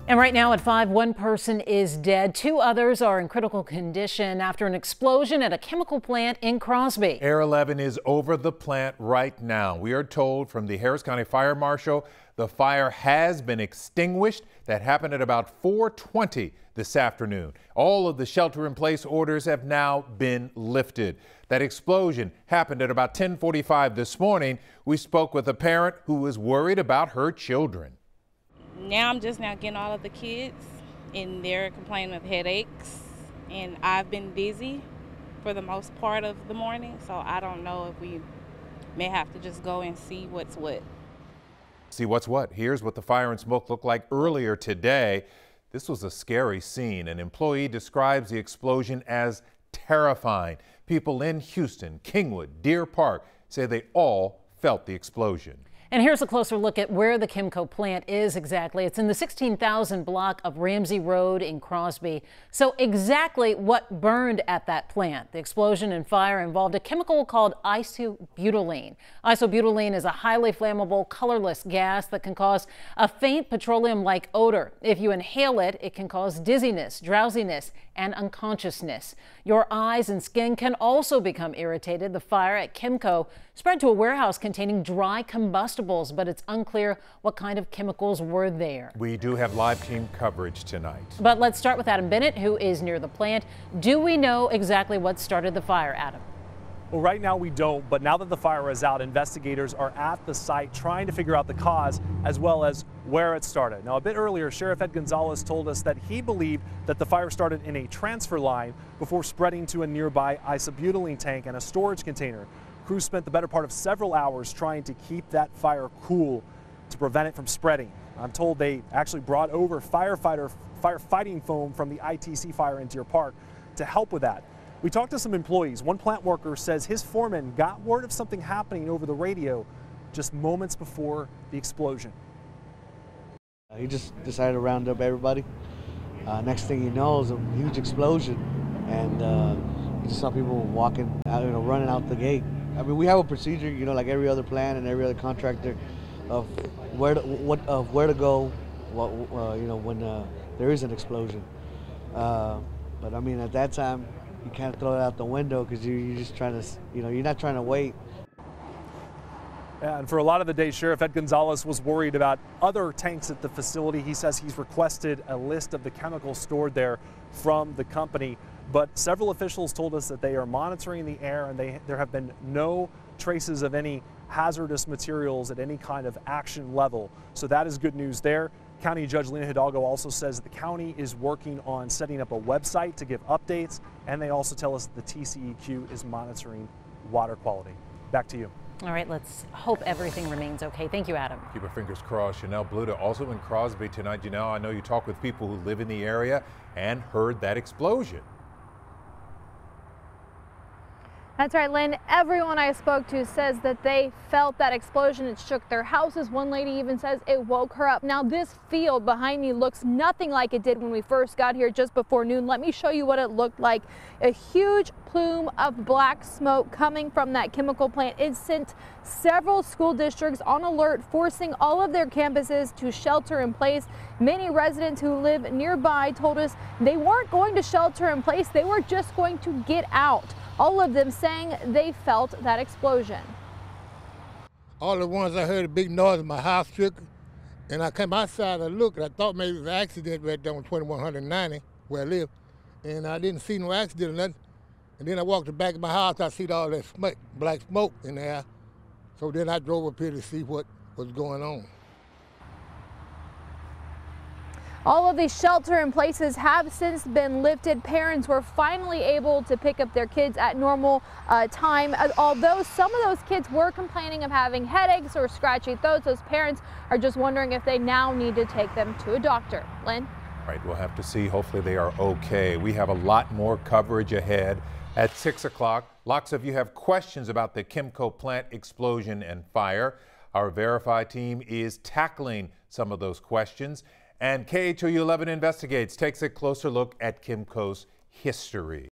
And right now at 5, one person is dead. 2 others are in critical condition after an explosion at a chemical plant in Crosby. Air 11 is over the plant right now. We are told from the Harris County Fire Marshal the fire has been extinguished. That happened at about 4:20 this afternoon. All of the shelter-in-place orders have now been lifted. That explosion happened at about 10:45 this morning. We spoke with a parent who was worried about her children. Now I'm just now getting all of the kids, and they're complaining of headaches, and I've been busy for the most part of the morning, so I don't know if we may have to just go and see what's what. See what's what? Here's what the fire and smoke looked like earlier today. This was a scary scene. An employee describes the explosion as terrifying. People in Houston, Kingwood, Deer Park say they all felt the explosion. And here's a closer look at where the KMCO plant is exactly. It's in the 16,000 block of Ramsey Road in Crosby. So exactly what burned at that plant? The explosion and fire involved a chemical called isobutylene. Isobutylene is a highly flammable, colorless gas that can cause a faint petroleum-like odor. If you inhale it, it can cause dizziness, drowsiness, and unconsciousness. Your eyes and skin can also become irritated. The fire at KMCO spread to a warehouse containing dry combustibles, but it's unclear what kind of chemicals were there. We do have live team coverage tonight. But let's start with Adam Bennett, who is near the plant. Do we know exactly what started the fire, Adam? Well, right now we don't, but now that the fire is out, investigators are at the site trying to figure out the cause as well as where it started. Now, a bit earlier, Sheriff Ed Gonzalez told us that he believed that the fire started in a transfer line before spreading to a nearby isobutylene tank and a storage container. Crews spent the better part of several hours trying to keep that fire cool to prevent it from spreading. I'm told they actually brought over firefighting foam from the ITC fire in Deer Park to help with that. We talked to some employees. One plant worker says his foreman got word of something happening over the radio just moments before the explosion. He just decided to round up everybody. Next thing you know is a huge explosion, and you just saw people walking out, running out the gate. I mean, we have a procedure, like every other plant and every other contractor, of where to go, when there is an explosion. But I mean, at that time, you can't throw it out the window because you're just trying to, you're not trying to wait. And for a lot of the day, Sheriff Ed Gonzalez was worried about other tanks at the facility. He says he's requested a list of the chemicals stored there from the company. But several officials told us that they are monitoring the air, and there have been no traces of any hazardous materials at any kind of action level. So that is good news there. County Judge Lena Hidalgo also says the county is working on setting up a website to give updates, and they also tell us that the TCEQ is monitoring water quality. Back to you. All right, let's hope everything remains okay. Thank you, Adam. Keep our fingers crossed. Chanel Bluta also in Crosby tonight. Janelle, I know you talked with people who live in the area and heard that explosion. That's right, Lynn. Everyone I spoke to says that they felt that explosion. It shook their houses. One lady even says it woke her up. Now, this field behind me looks nothing like it did when we first got here just before noon. Let me show you what it looked like. A huge plume of black smoke coming from that chemical plant. It sent several school districts on alert, forcing all of their campuses to shelter in place. Many residents who live nearby told us they weren't going to shelter in place. They were just going to get out. All of them saying they felt that explosion. All at once I heard a big noise, my house shook, and I came outside and looked. I thought maybe it was an accident right there on 2190 where I live, and I didn't see no accident or nothing. And then I walked the back of my house, I see all that smoke, black smoke in there. So then I drove up here to see what was going on. All of these shelter in places have since been lifted. Parents were finally able to pick up their kids at normal time. Although some of those kids were complaining of having headaches or scratchy throats, those parents are just wondering if they now need to take them to a doctor. Lynn? Right, we'll have to see. Hopefully they are okay. We have a lot more coverage ahead at 6 o'clock. Lots of you have questions about the KMCO plant explosion and fire. Our Verify team is tackling some of those questions. And KHOU 11 Investigates takes a closer look at KMCO's history.